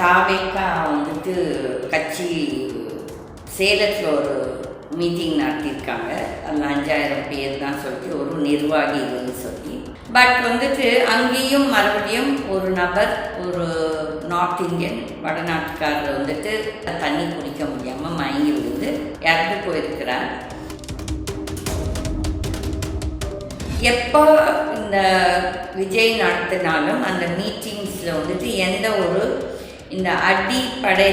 தாவேக்கா வந்துட்டு கட்சி சேலத்தில் ஒரு மீட்டிங் நடத்தியிருக்காங்க. அதில் 5000 பேர் தான் சொல்லிட்டு ஒரு நிர்வாகிகள்னு சொல்லி. பட் வந்துட்டு அங்கேயும் மறுபடியும் ஒரு நபர், ஒரு நார்த் இந்தியன் வடநாட்டுக்காரர் வந்துட்டு தண்ணி குடிக்க முடியாமல் மயங்கி விழுந்து இறந்து போயிருக்கிறார். எப்போ இந்த விஜய் நடத்தினாலும் அந்த மீட்டிங்ஸில் வந்துட்டு எந்த ஒரு இந்த அடிப்படை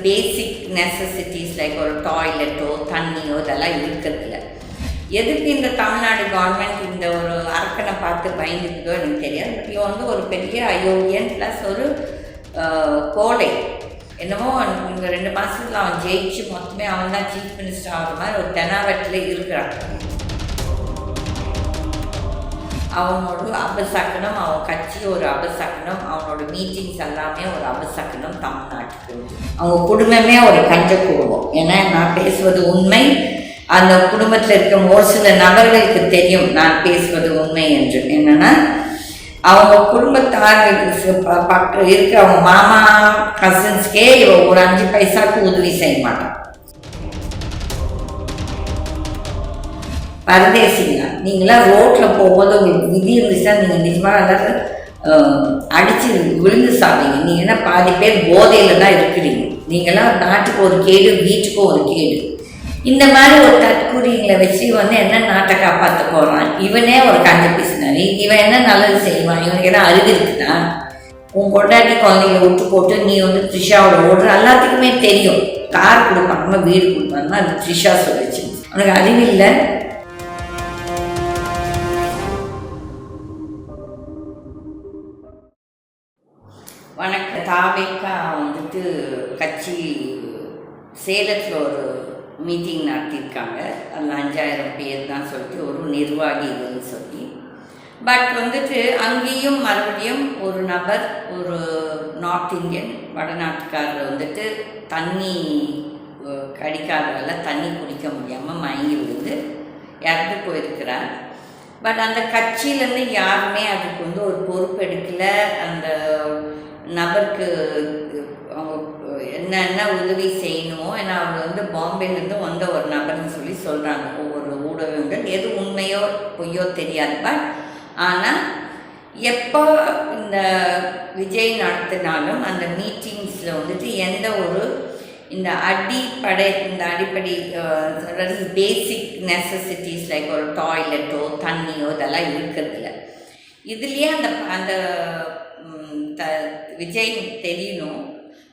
பேசிக் நெசசிட்டிஸ் லைக் ஒரு டாய்லெட்டோ தண்ணியோ இதெல்லாம் இருக்கிறதில்ல. எதுக்கு இந்த தமிழ்நாடு கவர்மெண்ட் இந்த ஒரு அரக்கனை பார்த்து பயந்துக்குதோ எனக்கு தெரியாது. பட் இவன் வந்து ஒரு பெரிய அயோக்கியன் ப்ளஸ் ஒரு கோடை. என்னமோ இந்த 2 மாதத்தில் அவன் ஜெயிச்சு மொத்தமே அவன் தான் சீஃப் மினிஸ்டர் ஆகிற மாதிரி ஒரு தெனாவட்டில் இருக்கிறான். அவனோட அபசக்கனம், அவன் கட்சி ஒரு அபசக்கனம், அவனோட மீட்டிங்ஸ் எல்லாமே ஒரு அபசக்கனம் தமிழ்நாட்டுக்கு. அவங்க குடும்பமே ஒரு கஞ்ச குடும்பம். ஏன்னா நான் பேசுவது உண்மை, அந்த குடும்பத்தில் இருக்க ஒரு சில நபர்களுக்கு தெரியும் நான் பேசுவது உண்மை என்று. என்னென்னா அவங்க குடும்பத்தார்களுக்கு பக்கம் இருக்க அவங்க மாமா கசின்ஸ்க்கே ஒரு 5 பைசாவுக்கு உதவி செய்ய மாட்டான். பரதேசிங்களா நீங்களாம் ரோட்டில் போகும்போது உங்களுக்கு விதி இருந்துச்சுன்னா நீங்கள் நிஜமாக அதாவது அடித்து விழுந்து சாப்பிடுங்க. நீங்கள் என்ன பாதி பேர் போதையில் தான் இருக்கிறீங்க. நீங்களாம் நாட்டுக்கு ஒரு கேடு, வீட்டுக்கும் ஒரு கேடு. இந்த மாதிரி ஒரு தற்கூறிங்களை வச்சு வந்து என்ன நாட்டை காப்பாற்ற போகிறான். இவனே ஒரு கஞ்ச பிசினாரி, இவன் என்ன நல்லது செய்வான், இவனுக்கு என்ன அறிவு இருக்குதா? உன் கொண்டாட்டி குழந்தைங்களை விட்டு போட்டு நீ வந்து த்ரிஷாவோட ஓடுற எல்லாத்துக்குமே தெரியும். கார் கொடுப்பாங்கம்மா, வீடு கொடுப்பாங்கம்மா, அது த்ரிஷா சொல்லிச்சு. உனக்கு அறிவு இல்லை. வணக்கம். தாவேக்கா வந்துட்டு கட்சி சேலத்தில் ஒரு மீட்டிங் நடத்தியிருக்காங்க. அதில் 5000 பேர் தான் சொல்லிட்டு ஒரு நிர்வாகிகள்னு சொல்லி. பட் வந்துட்டு அங்கேயும் மறுபடியும் ஒரு நபர், ஒரு நார்த் இந்தியன் வடநாட்டுக்காரர் வந்துட்டு தண்ணி கடிக்காததால் தண்ணி குடிக்க முடியாமல் மயங்கி விழுந்து இறந்து போயிருக்கிறார். பட் அந்த கட்சியிலேருந்து யாருமே அதுக்கு வந்து ஒரு பொறுப்பு எடுக்கலை. அந்த நபருக்கு அவங்க என்னென்ன உதவி செய்யணுமோ, ஏன்னா அவங்க வந்து பாம்பேலேருந்து வந்த ஒரு நபர்னு சொல்லி சொல்கிறாங்க ஒவ்வொரு ஊடகங்கள். எது உண்மையோ பொய்யோ தெரியாது. பட் ஆனால் எப்போ இந்த விஜய் நடத்தினாலும் அந்த மீட்டிங்ஸில் வந்துட்டு எந்த ஒரு இந்த அடிப்படை பேசிக் நெசசிட்டிஸ் லைக் ஒரு டாய்லெட்டோ தண்ணியோ இதெல்லாம் இருக்கிறதில்ல. இதுலேயே அந்த விஜய் தெரியணும்.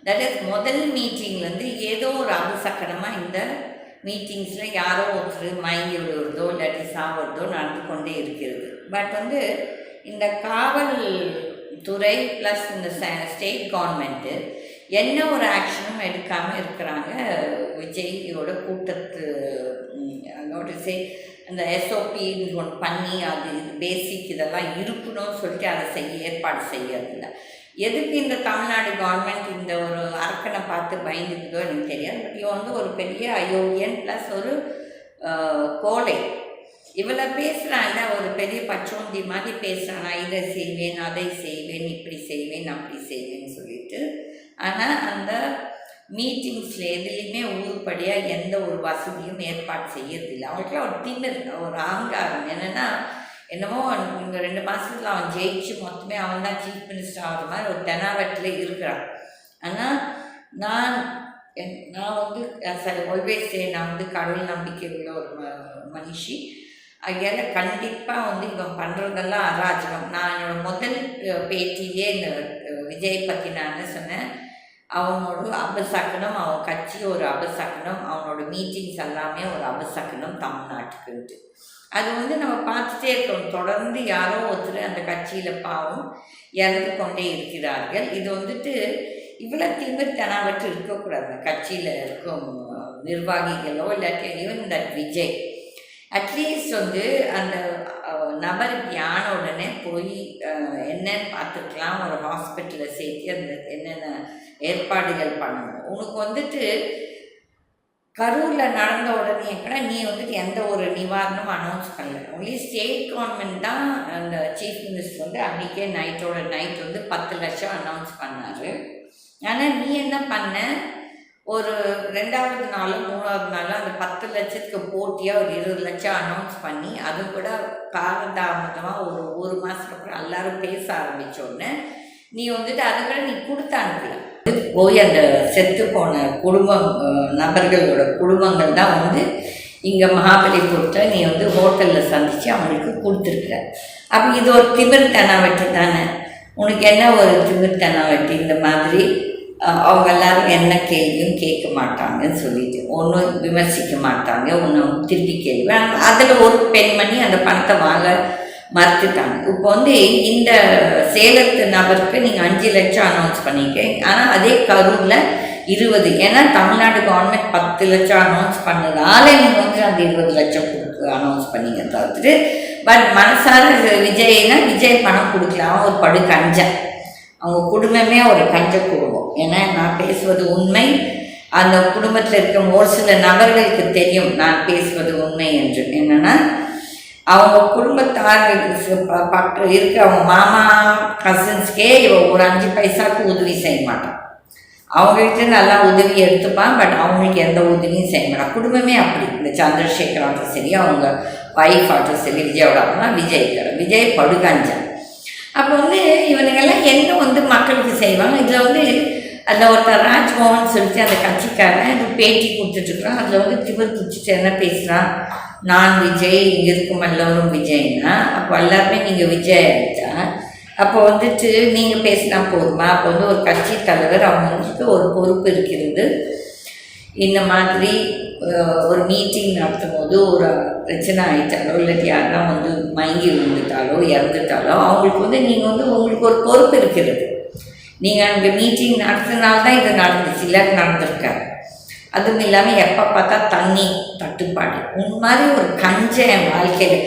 தட் இஸ் முதல் மீட்டிங்லேருந்து ஏதோ ஒரு அபசக்கனமாக இந்த மீட்டிங்ஸில் யாரோ ஒருத்தர் மயங்கி விடுவதோ இல்லாட்டி சாவதோ நடந்து கொண்டே இருக்கிறது. பட் வந்து இந்த காவல்துறை ப்ளஸ் இந்த ஸ்டேட் கவர்மெண்ட்டு என்ன ஒரு ஆக்ஷனும் எடுக்காமல் இருக்கிறாங்க. விஜயோட கூட்டத்து நோட்டீஸே அந்த எஸ்ஓபின்னு ஒன்று பண்ணி அது இது பேசிக் இதெல்லாம் இருக்கணும்னு சொல்லிட்டு அதை ஏற்பாடு செய்யறதில்ல. எதுக்கு இந்த தமிழ்நாடு கவர்மெண்ட் இந்த ஒரு அரக்கனை பார்த்து பயந்துக்குதோ எனக்கு தெரியாது. பட் இவன் வந்து ஒரு பெரிய அயோக்கியன் ப்ளஸ் ஒரு கோடை. இவளை பேசுகிறாங்க, ஒரு பெரிய பச்சோந்தி மாதிரி பேசுகிறான். நான் இதை செய்வேன், அதை செய்வேன், இப்படி செய்வேன், அப்படி செய்வேன்னு சொல்லிட்டு. ஆனால் அந்த மீட்டிங்ஸில் எதுலேயுமே ஊருப்படியாக எந்த ஒரு வசதியும் ஏற்பாடு செய்யறதில்லை. அவங்களுக்குலாம் ஒரு திமிர், ஒரு அகங்காரம். என்னமோ இந்த 2 மாதத்தில் அவன் ஜெயிச்சு மொத்தமே அவன் தான் சீஃப் மினிஸ்டர் ஆகிற மாதிரி ஒரு தெனாவட்டில் இருக்கிறான். ஆனால் நான் வந்து ஆல்வேஸ் நான் வந்து கடவுள் நம்பிக்கை உள்ள ஒரு மனுஷி. அதில் கண்டிப்பாக வந்து இவன் பண்ணுறதெல்லாம் அராஜகம். நான் என்னோட முதல் பேட்டியே இந்த விஜய் பற்றி நான் என்ன சொன்னேன், அவனோட அபசக்கனம், அவன் கட்சி ஒரு அபசக்கனம், அவனோட மீட்டிங்ஸ் எல்லாமே ஒரு அபசக்கனம் தமிழ்நாட்டுக்கு. அது வந்து நம்ம பார்த்துட்டே இருக்கோம். தொடர்ந்து யாரோ ஒருத்தர் அந்த கட்சியில் பாவம் இறந்து கொண்டே இருக்கிறார்கள். இது வந்துட்டு இவ்வளோ திமிர்த்தனவற்று இருக்கக்கூடாது. கட்சியில் இருக்கும் நிர்வாகிகளோ இல்லாட்டி ஈவன் தட் விஜய் அட்லீஸ்ட் வந்து அந்த நபருக்கு யான உடனே போய் என்னன்னு பார்த்துக்கலாம், ஒரு ஹாஸ்பிட்டலில் சேர்த்து அந்த என்னென்ன ஏற்பாடுகள் பண்ணணும். உனக்கு வந்துட்டு கரூரில் நடந்த உடனே கூட நீ வந்துட்டு எந்த ஒரு நிவாரணமும் அனௌன்ஸ் பண்ணல. ஒன்லி ஸ்டேட் கவர்மெண்ட் தான் அந்த சீஃப் மினிஸ்டர் வந்து அன்றைக்கே நைட் வந்து 10 லட்சம் அனௌன்ஸ் பண்ணார். ஆனால் நீ என்ன பண்ண, ஒரு 2வது நாளோ 3வது நாளோ அந்த 10 லட்சத்துக்கு போட்டியாக ஒரு 20 லட்சம் அனௌன்ஸ் பண்ணி, அது கூட காலதாமதமாக ஒரு மாதத்துக்கு அப்புறம் எல்லாரும் பேச ஆரம்பித்தோடனே நீ வந்துட்டு அதை கூட நீ கொடுத்து அனுப்பல. போய் அந்த செத்து போன நபர்களோட குடும்பங்கள் தான் வந்து இங்கே மகாபலிபுரத்தில் நீ வந்து ஹோட்டலில் சந்தித்து அவங்களுக்கு கொடுத்துருக்குற. அப்போ இது ஒரு திமிர்த்தனா வெட்டி தானே. உனக்கு என்ன ஒரு திமிர்த்தனா வெட்டி? இந்த மாதிரி அவங்க எல்லாரும் என்ன கேள்வியும் கேட்க மாட்டாங்கன்னு சொல்லிட்டு ஒன்றும் விமர்சிக்க மாட்டாங்க, ஒன்றும் திருப்பி கேள்வி. அதில் ஒரு பெண்மணி அந்த பணத்தை வாங்க மறுத்துட்டாங்க. இப்போ வந்து இந்த சேலத்து நபருக்கு நீங்கள் 5 லட்சம் அனௌன்ஸ் பண்ணியிருக்கீங்க. ஆனால் அதே கரூரில் 20, ஏன்னா தமிழ்நாடு கவர்மெண்ட் 10 லட்சம் அனௌன்ஸ் பண்ணதால நீங்கள் வந்து அந்த 20 லட்சம் அனௌன்ஸ் பண்ணிங்க தவிர்த்துட்டு. பட் மனசார விஜய்னா விஜய் பணம் கொடுக்கலாம், ஒரு படு கஞ்சன். அவங்க குடும்பமே ஒரு கஞ்ச குடும்பம். ஏன்னா நான் பேசுவது உண்மை, அந்த குடும்பத்தில் இருக்க ஒரு சில நபர்களுக்கு தெரியும் நான் பேசுவது உண்மை என்று. என்னென்னா அவங்க குடும்பத்தார்களுக்கு பக்கம் இருக்க அவங்க மாமா கசின்ஸ்க்கே ஒரு 5 பைசாவுக்கு உதவி செய்ய மாட்டான். அவங்ககிட்ட நல்லா உதவி எடுத்துப்பான், பட் அவங்களுக்கு எந்த உதவியும் செய்ய மாட்டான். குடும்பமே அப்படி. இந்த சந்திரசேகர் ஆட்டும் சரி, அவங்க ஒய்ஃப் ஆட்டும் சரி, விஜயோட அம்மா விஜய் படுகாஞ்சன். அப்போ வந்து இவனுங்கெல்லாம் என்ன வந்து மக்களுக்கு செய்வாங்க. இதில் வந்து அதில் ஒருத்தர் ராஜ்மோகன் சொல்லிட்டு அந்த கட்சிக்காரன் இது பேட்டி கொடுத்துட்ருக்குறான். அதில் வந்து திமிர் குச்சிட்டு என்ன பேசுகிறான், நான் விஜய், இங்கே இருக்கும் எல்லோரும் விஜய்னா, அப்போ எல்லாருமே நீங்கள் விஜய் ஆகிட்டா அப்போ வந்துட்டு நீங்கள் பேசினா போதுமா? அப்போ வந்து ஒரு கட்சி தலைவர் அவங்களுக்கு ஒரு பொறுப்பு இருக்கிறது. இந்த மாதிரி ஒரு மீட்டிங் நடத்தும் போது ஒரு பிரச்சனை ஆகிட்டாலோ இல்லாட்டி யாரெல்லாம் வந்து மயங்கி விழுந்துட்டாலோ இறந்துட்டாலோ அவங்களுக்கு வந்து நீங்கள் வந்து உங்களுக்கு ஒரு பொறுப்பு இருக்கிறது. நீங்கள் அங்கே மீட்டிங் நடத்தினால்தான் இது நடந்துச்சு, இல்லாட்டி நடந்திருக்காரு. அதுவும் இல்லாமல் எப்போ பார்த்தா தண்ணி தட்டுப்பாடு. உன் மாதிரி ஒரு கஞ்ச என் வாழ்க்கையில்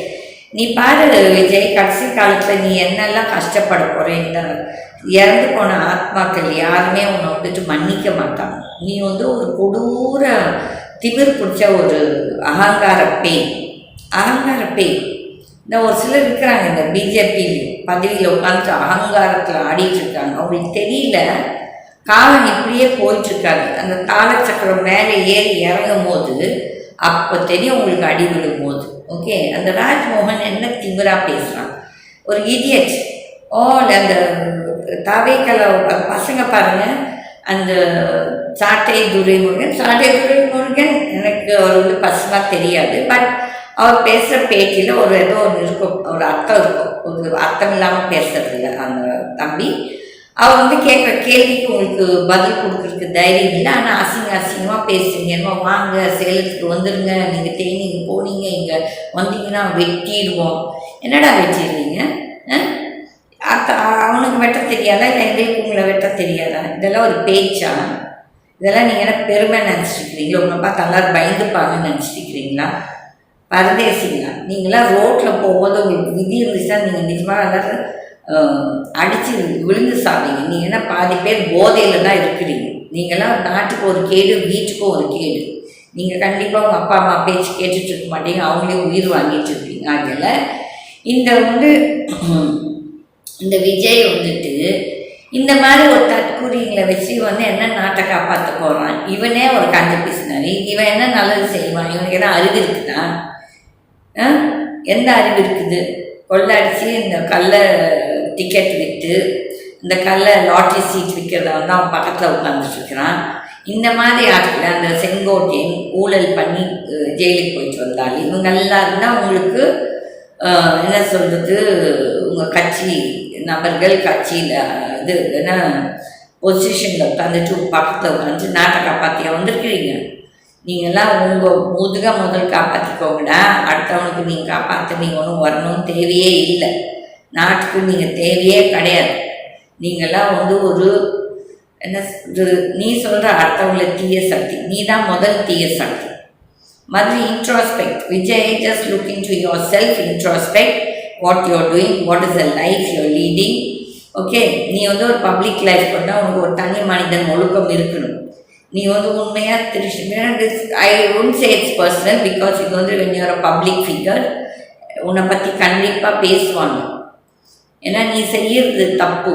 நீ பாரு விஜய், கடைசி காலத்தில் நீ என்னெல்லாம் கஷ்டப்பட போகிற. இந்த இறந்து போன ஆத்மாக்கள் யாருமே உன்னை வந்துட்டு மன்னிக்க மாட்டாங்க. நீ வந்து ஒரு கொடூர திமிர் பிடிச்ச ஒரு அகங்கார பேய். இந்த ஒரு சிலர் இருக்கிறாங்க இந்த பிஜேபி பதவியில் உட்காந்து அகங்காரத்தில் ஆடிட்டு இருக்காங்க. அவங்களுக்கு தெரியல காலம் இப்படியே போயிட்டுருக்காது. அந்த காலச்சக்கரம் மேலே ஏறி இறங்கும் போது அப்போ தெரியும் உங்களுக்கு அடி விடும் போது. ஓகே, அந்த ராஜ்மோகன் என்ன திமிரா பேசுகிறான், ஒரு இடியட். அந்த தவைக்கல பசங்க பாருங்கள், அந்த சாட்டை துரைமுருகன் எனக்கு அவர் வந்து பசுமாக தெரியாது. பட் அவர் பேசுகிற பேட்டியில் ஒரு ஏதோ ஒன்று இருக்கும், ஒரு அர்த்தம் இருக்கும். ஒரு அர்த்தம் இல்லாமல் பேசுறதில்ல அந்த தம்பி. அவர் வந்து கேட்குற கேள்விக்கு உங்களுக்கு பதில் கொடுக்குறதுக்கு தைரியம் இல்லை. ஆனால் அசிங்கமாக பேசுறீங்க. என்னமோ வாங்க சேலத்துக்கு வந்துடுங்க, நீங்கள் தேனிங்க போனீங்க, இங்கே வந்தீங்கன்னா வெட்டிடுவோம். என்னடா வெட்டிடுவீங்க? அவனுக்கு வெட்ட தெரியாதா, இல்லை எங்களுக்கு உங்களை வெட்ட தெரியாதா? இதெல்லாம் ஒரு பேச்சா? இதெல்லாம் நீங்கள் என்ன பெருமை நினச்சிட்ருக்கிறீங்களா? உங்களை பார்த்து எல்லாரும் பயந்துப்பாங்கன்னு நினச்சிட்ருக்கிறீங்களா? பரதேசிங்களா நீங்களாம்? ரோட்டில் போகும்போது உங்களுக்கு விதி இருந்துச்சுன்னா நீங்கள் நிஜமாக எல்லாரும் அடித்து விழுந்து சாப்பிடுங்க. நீங்கள் என்ன பாதி பேர் போதையில் தான் இருக்கிறீங்க. நீங்களாம் நாட்டுக்கு ஒரு கேடு, வீட்டுக்கும் ஒரு கேடு. நீங்கள் கண்டிப்பாக உங்கள் அப்பா அம்மா பேச்சு கேட்டுட்டு இருக்க மாட்டீங்க, அவங்களே உயிர் வாங்கிட்டு இருப்பீங்க. அதனால் இந்த வந்து இந்த விஜய் வந்துட்டு இந்த மாதிரி ஒரு தற்கூறிங்களை வச்சு வந்து என்ன நாட்டை காப்பாற்ற போகிறான். இவனே ஒரு கஞ்ச பேசினாரு. இவன் என்ன நல்லது செய்வான்? இவனுக்கு என்ன அறிவு இருக்குதா? எந்த அறிவு இருக்குது? கொள்ளடிச்சு இந்த கல்லை டிக்கெட் விற்று இந்த கல்லை லாட்ரி சீட் விற்கிறத வந்து அவன் பக்கத்தில் உட்காந்துட்ருக்கிறான். இந்த மாதிரி ஆட்கள் அந்த செங்கோட்டையன் ஊழல் பண்ணி ஜெயிலுக்கு போயிட்டு வந்தால் இவங்க எல்லாரும் தான் உங்களுக்கு என்ன சொல்கிறது, உங்கள் கட்சி நபர்கள் கட்சியில் இது என்ன பொசிஷனில் உட்காந்துட்டு பக்கத்தில் உட்காந்து நாட்டை காப்பாற்றியா வந்திருக்கிறீங்க. நீங்கள்லாம் உங்கள் முதல் காப்பாற்றிக்கோங்கடா. அடுத்தவனுக்கு நீங்கள் காப்பாற்ற நீங்கள் ஒன்றும் வரணும்னு தேவையே இல்லை. நாட்டுக்கு நீங்கள் தேவையே கிடையாது. நீங்கள்லாம் வந்து ஒரு என்ன நீ சொல்கிற அடுத்தவங்கள தீய சக்தி, நீ தான் முதல் தீய சக்தி. மாதிரி introspect Vijay, just look into yourself, introspect what you're doing, what is the life you're leading. Okay, நீ வந்து ஒரு பப்ளிக் லைஃப் பண்ணால் உனக்கு ஒரு தனி மனிதன் ஒழுக்கம் இருக்கணும். நீ வந்து உண்மையாக திருஷ்டி I won't say it's personal because இது வந்து when you're a public figure உன்னை பற்றி கண்டிப்பாக பேசுவாங்க. ஏன்னா நீ செய்யறது தப்பு.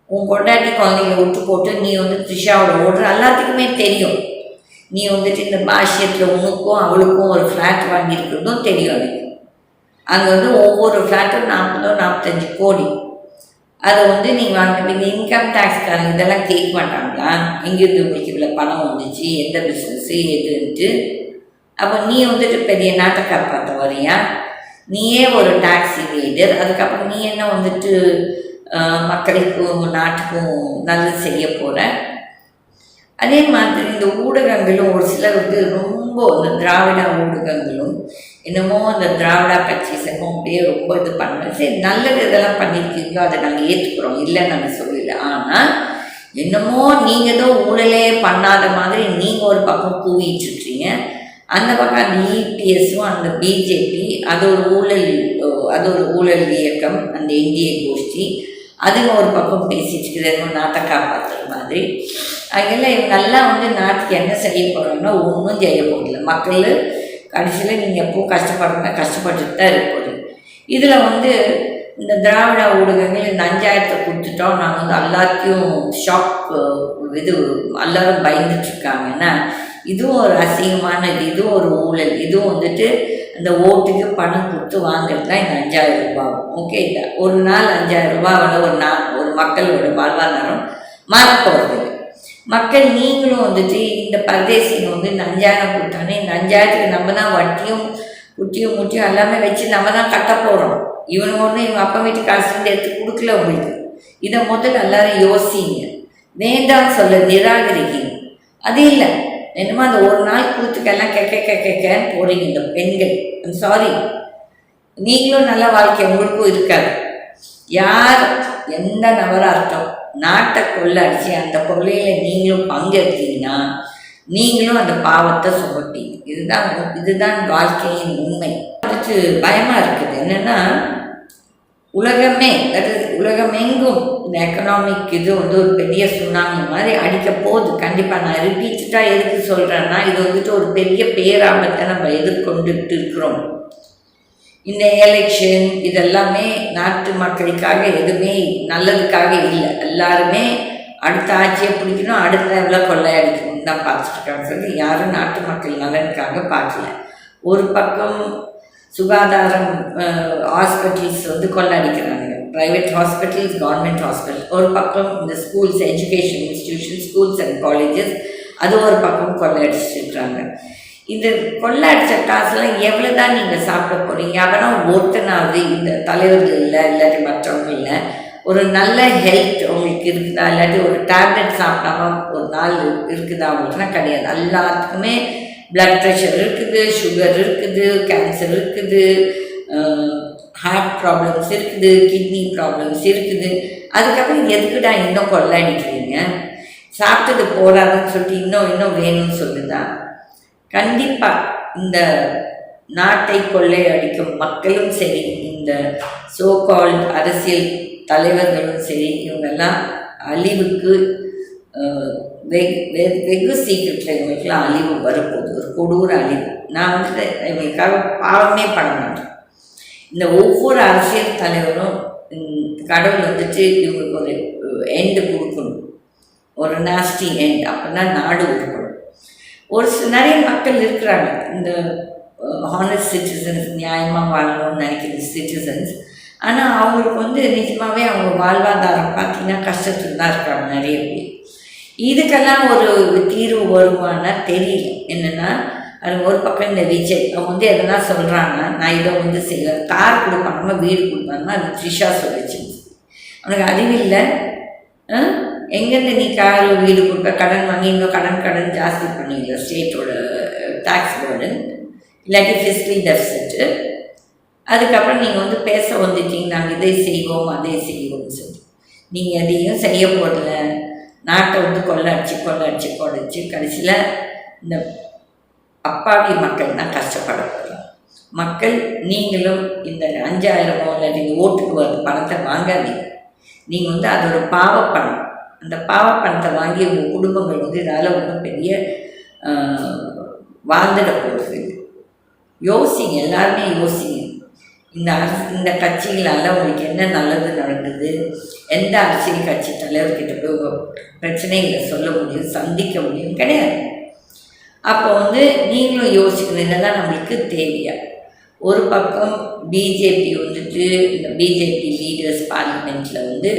உன் கொண்டாட்டி குழந்தைங்க விட்டு போட்டு நீ வந்து த்ரிஷாவோட ஓடுற எல்லாத்துக்குமே தெரியும். நீ வந்துட்டு இந்த பாஷ்யத்தில் உனக்கும் அவளுக்கும் ஒரு ஃப்ளாட் வாங்கியிருக்கிறதும் தெரியும் எனக்கு. அங்கே வந்து ஒவ்வொரு ஃப்ளாட்டும் 40-45 கோடி. அதை வந்து நீங்கள் வாங்கிப்பீங்க. இன்கம் டேக்ஸ்காரங்க இதெல்லாம் கேட்க மாட்டாங்களா? எங்கேருந்து உங்களுக்கு இவ்வளோ பணம் வந்துச்சு, எந்த பிஸ்னஸ்ஸு எதுன்ட்டு? அப்போ நீ வந்துட்டு பெரிய நாட்டை காப்பாற்ற வரியா? நீயே ஒரு டாக்ஸ் இவேடர். அதுக்கப்புறம் நீ என்ன வந்துட்டு மக்களுக்கும் நாட்டுக்கும் நல்லது செய்ய போகிற? அதே மாதிரி இந்த ஊடகங்களும் ஒரு சிலர் வந்து ரொம்ப இந்த திராவிட ஊடகங்களும் என்னமோ அந்த திராவிடா கட்சிஸ் என்னமோ அப்படியே ரொம்ப இது பண்ணுறேன். சரி, நல்லது இதெல்லாம் பண்ணியிருக்கீங்களோ அதை நாங்கள் ஏற்றுக்கிறோம், இல்லைன்னு நாங்கள் சொல்லல. ஆனால் என்னமோ நீங்கள் ஏதோ ஊழலே பண்ணாத மாதிரி நீங்கள் ஒரு பக்கம் கூவிட்டுருக்கீங்க. அந்த பக்கம் அந்த இபிஎஸும் அந்த பிஜேபி அது ஒரு ஊழல் இயக்கம், அந்த என்டிஏ கோஷ்டி அதுங்க ஒரு பக்கம் பேசிட்டு இருக்குது நாட்டை காப்பாற்றுற மாதிரி. அதெல்லாம் இவங்கெல்லாம் வந்து நாட்டுக்கு என்ன செய்ய போகிறாங்கன்னா ஒன்றும் செய்ய போகல. மக்கள் கடைசியில் நீங்கள் எப்போ கஷ்டப்பட்டுட்டு தான் இருப்பது. இதில் வந்து இந்த திராவிட ஊடகங்கள் இந்த 5000 கொடுத்துட்டோம், நாங்கள் வந்து எல்லாத்தையும் ஷாக் எல்லோரும் பயந்துட்டுருக்காங்கன்னா இதுவும் ஒரு அசிங்கமான இதுவும் ஒரு ஊழல். இதுவும் வந்துட்டு அந்த ஓட்டுக்கு பணம் கொடுத்து வாங்குறது தான் இந்த 5000 ரூபாய். ஓகே, இல்லை ஒரு நாள் 5000 ரூபாவில் ஒரு மக்களோட வாழ்வாதாரம் மாறப்போகிறது. மக்கள் நீங்களும் வந்துட்டு இந்த பரதேசிங்க வந்து இந்த 5000 கொடுத்தானே, இந்த 5000த்துக்கு நம்ம தான் வட்டியும் குட்டியும் முட்டியும் எல்லாமே வச்சு நம்ம தான் கட்ட போகிறோம். இவனுக்கு ஒன்று இவங்க அப்பா வீட்டு காசுலேருந்து எடுத்து கொடுக்கல உங்களுக்கு. இதை முதல்ல எல்லாரும் யோசிங்க. வேண்டாம்னு சொல்ல நிராகரிக்கிங்க. அது இல்லை, என்னமோ அந்த ஒரு நாள் கூத்துக்கெல்லாம் கேட்கன்னு போகிறீங்க இந்த பெண்கள். சாரி, நீங்களும் நல்ல வாழ்க்கை உங்களுக்கும் இருக்காது. யார் எந்த நபராகட்டும் நாட்டை கொள்ளடிச்சு அந்த கொள்ளையில் நீங்களும் பங்கெடுத்தீங்கன்னா நீங்களும் அந்த பாவத்தை சுமப்பீங்க. இதுதான் வாழ்க்கையின் உண்மை. வந்துட்டு பயமாக இருக்குது என்னென்னா உலகமெங்கும் இந்த எக்கனாமிக் இது வந்து ஒரு பெரிய சுனாமி மாதிரி அடிக்க போகுது. கண்டிப்பாக நான் ரிப்பீட்டடாக எதுக்கு சொல்கிறேன்னா இது வந்துட்டு ஒரு பெரிய பேராபத்தை நம்ம எதிர்கொண்டுட்டு இருக்கிறோம். இந்த எலெக்ஷன் இதெல்லாமே நாட்டு மக்களுக்காக எதுவுமே நல்லதுக்காக இல்லை. எல்லாருமே அடுத்த ஆட்சியை பிடிக்கணும், அடுத்த லெவலில் கொள்ளையடிக்கணும் தான் பார்த்துட்ருக்காங்க. சொல்லி யாரும் நாட்டு மக்கள் நலனுக்காக பார்க்கல. ஒரு பக்கம் சுகாதாரம் ஹாஸ்பிட்டல்ஸ் வந்து கொள்ளடிக்கிறாங்க, ப்ரைவேட் ஹாஸ்பிட்டல்ஸ், கவர்மெண்ட் ஹாஸ்பிட்டல். ஒரு பக்கம் இந்த schools, education institution, schools and colleges அது ஒரு பக்கம் கொள்ளையடிச்சிட்ருக்காங்க. இந்த கொள்ளடிச்ச காசுலாம் எவ்வளோ தான் நீங்கள் சாப்பிட போகிறீங்க? அவனா ஒருத்தனாவது இந்த தலைவர்கள் இல்லை, இல்லாட்டி மற்றவங்க இல்லை, ஒரு நல்ல ஹெல்த் உங்களுக்கு இருக்குதா? இல்லாட்டி ஒரு டேப்லெட் சாப்பிடாம ஒரு நாள் இருக்குதா அவங்களுக்குனா? கிடையாது. எல்லாத்துக்குமே பிளட் ப்ரெஷர் இருக்குது, சுகர் இருக்குது, கேன்சர் இருக்குது, ஹார்ட் ப்ராப்ளம்ஸ் இருக்குது, கிட்னி ப்ராப்ளம்ஸ் இருக்குது. அதுக்கப்புறம் எதுக்குடா இன்னும் கொள்ளடிக்கிறீங்க? சாப்பிட்டது போடாதுன்னு சொல்லிட்டு இன்னும் வேணும்னு சொல்லுதா? கண்டிப்பாக இந்த நாட்டை கொள்ளையடிக்கும் மக்களும் சரி, இந்த சோகால்ட் அரசியல் தலைவர்களும் சரி, இவங்கெல்லாம் அழிவுக்கு வெகு சீக்கிரத்தில் இவங்களுக்கெல்லாம் அழிவு வரப்போகுது, ஒரு கொடூர அழிவு. நான் வந்துட்டு இவங்களுக்காக பாவமே பட மாட்டேன். இந்த ஒவ்வொரு அரசியல் தலைவரும் கடவுள் வந்துட்டு இவங்களுக்கு ஒரு எண்டு கொடுக்கணும், ஒரு நாஸ்டி எண்ட். அப்போ தான் நாடு இருக்கணும். நிறைய மக்கள் இருக்கிறாங்க இந்த ஹானஸ்ட் சிட்டிசன்ஸ், நியாயமாக வாழணும்னு நினைக்கிற சிட்டிசன்ஸ். ஆனால் அவங்களுக்கு வந்து நிஜமாகவே அவங்க வாழ்வாதாரம் பார்த்தீங்கன்னா கஷ்டத்தில் தான் இருக்காங்க நிறைய பேர். இதுக்கெல்லாம் ஒரு தீர்வு வருமானா தெரியல. என்னென்னா அது ஒரு பக்கம் இந்த விஜய் அவங்க வந்து எதனா சொல்கிறாங்க, நான் இதை வந்து செய்வேன், கார் கொடுப்பாங்க, வீடு கொடுப்பாங்கன்னா அது த்ரிஷா சொல்லிச்சு. அவனுக்கு அறிவில்லை. எங்கேருந்து நீ கார் வீடு கொடுப்ப? கடன் வாங்கி இன்னும் கடன் ஜாஸ்தி பண்ணிங்க ஸ்டேட்டோட டேக்ஸ் பேர்டன், இல்லாட்டி ஃபிஸ்கல் டெஃபிசிட்டு. அதுக்கப்புறம் நீங்கள் வந்து பேச வந்துட்டீங்க, நாங்கள் இதை செய்வோம் அதை செய்வோம்னு சொல்லி. நீங்கள் எதையும் செய்ய போதில்லை. நாட்டை வந்து கொள்ளடிச்சு கடைசியில் இந்த அப்பாவி மக்கள் தான் கஷ்டப்பட போகிறோம். மக்கள் நீங்களும் இந்த 5000 இல்லாட்டி இந்த ஓட்டுக்கு வர பணத்தை வாங்காதீங்க. நீங்கள் வந்து அதோட பாவப்பணம் அந்த பாவ பணத்தை வாங்கி உங்கள் குடும்பங்கள் வந்து இதால் ஒன்றும் பெரிய வாழ்ந்துட போகிறது. யோசிங்க, எல்லாருமே யோசிங்க. இந்த கட்சிகளால் உங்களுக்கு என்ன நல்லது நடந்தது? எந்த அரசியல் கட்சி தலைவர்கிட்ட போய் உங்கள் பிரச்சனைகளை சொல்ல முடியும், சந்திக்க முடியும்? கிடையாது. அப்போ வந்து நீங்களும் யோசிக்கணும், இதெல்லாம் நம்மளுக்கு தேவையா? ஒரு பக்கம் பிஜேபி வந்துட்டு இந்த பிஜேபி லீடர்ஸ் பார்லிமெண்ட்டில் வந்து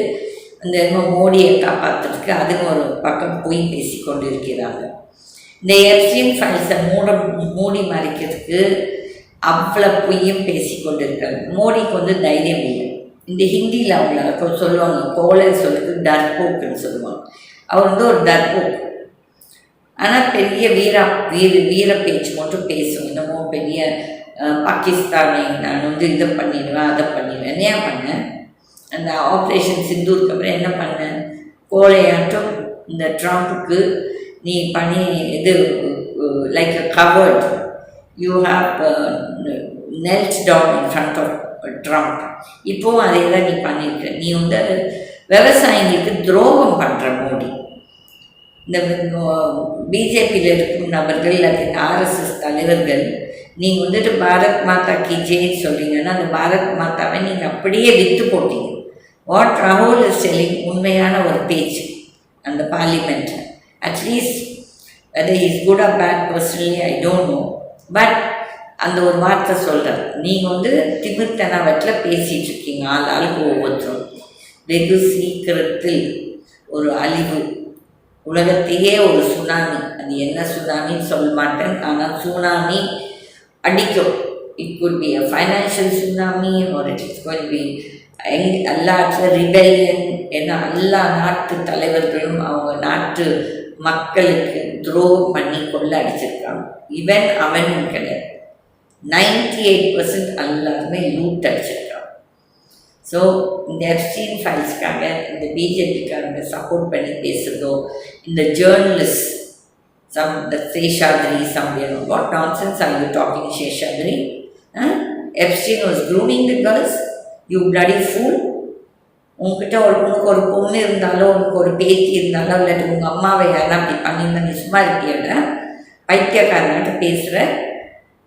அந்த மோடியை காப்பாற்றுறதுக்கு அதுக்கு ஒரு பக்கம் போய் பேசி கொண்டு இருக்கிறாங்க. இந்த எப்ஸ்டீன் ஃபைல்ஸை மூடி மறைக்கிறதுக்கு அவ்வளோ பொய்யும் பேசி கொண்டு இருக்காங்க. மோடிக்கு வந்து தைரியம் இல்லை. இந்த ஹிந்தியில் அவங்கள சொல்லுவாங்க, கோலை சொல்லுக்கு டர்போக்குன்னு சொல்லுவாங்க. அவர் வந்து ஒரு டர்போக். ஆனால் பெரிய வீர பேச்சு மட்டும் பேசும். என்னமோ பெரிய பாகிஸ்தானை நான் வந்து இதை பண்ணிடுவேன், அதை பண்ணிடுவேன். என்ன பண்ணேன்? அந்த ஆப்ரேஷன் சிந்தூருக்கு அப்புறம் என்ன பண்ணேன்? கோலையாட்டும் இந்த ட்ரம்ப்புக்கு நீ பண்ணி இது like a coward, you have knelt down in front of Trump. இப்போவும் அதே தான் நீ பண்ணியிருக்க. நீ வந்து விவசாயிகளுக்கு துரோகம் பண்ணுற மோடி. இந்த பிஜேபியில் இருக்கும் நபர்கள் அல்லது ஆர்எஸ்எஸ் தலைவர்கள் நீங்கள் வந்துட்டு பாரத் மாதா கி ஜெயின்னு சொல்கிறீங்கன்னா அந்த பாரத் மாதாவை நீங்கள் அப்படியே விற்று போட்டீங்க. வாட் ராகுல் இஸ் டெல்லிங் உண்மையான ஒரு பேச்சு அந்த பார்லிமெண்ட்டில். At least whether is good or bad personally I don't know, but அந்த ஒரு வார்த்தை சொல்கிறார். நீங்கள் வந்து திமிர்த்தனவற்றில் பேசிகிட்டு இருக்கீங்க. ஆளுக்கு ஒவ்வொருத்தரும் வெகு சீக்கிரத்தில் ஒரு அழிவு, உலகத்தையே ஒரு சுனாமி, அது என்ன சுனாமின்னு சொல்ல மாட்டேன், ஆனால் சுனாமி அடிக்கும். It could be a financial tsunami ஒரு இட் இஸ் கோயிங் பி எல்லா ரிபெல்லியன். ஏன்னா எல்லா நாட்டு தலைவர்களும் அவங்க நாட்டு மக்களுக்கு துரோகம் பண்ணி கொள்ள அடிச்சிருக்காங்க. ஈவன் அவனும் கிடையாது, 98% எல்லாருமே லூட் அடிச்சிருக்காங்க. ஸோ இந்த எப்ஸ்டீன் ஃபைல்ஸ்க்காக இந்த பிஜேபிக்காரங்க சப்போர்ட் பண்ணி பேசுகிறதோ, இந்த journalist the Seshadri, what nonsense are you talking, Seshadri? Epstein was grooming the girls, you bloody fool. உங்ககிட்ட உனக்கு ஒரு பொண்ணு இருந்தாலோ, உனக்கு ஒரு பேத்தி இருந்தாலோ, இல்லாட்டி உங்கள் அம்மாவை யாரா அப்படி பண்ணியிருந்தா நீ சும்மா இருக்கியோட பைத்தியக்காரன்ட்டு பேசுகிற.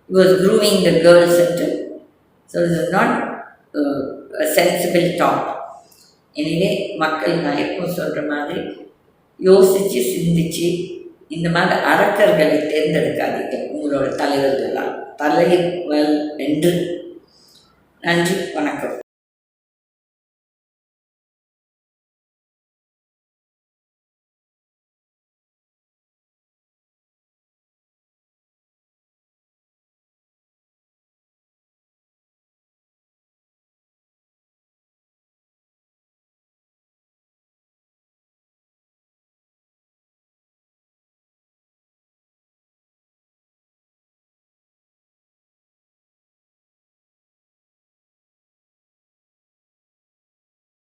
he was grooming the girls into. So this is not a sensible talk. எனவே மக்கள் நான் எப்பவும் சொல்கிற மாதிரி யோசித்து சிந்திச்சு இந்த மாதிரி அரக்கர்களை தேர்ந்தெடுக்காதீங்க உங்களோட தலைவர்களால். தலைவர் என்று. நன்றி, வணக்கம்.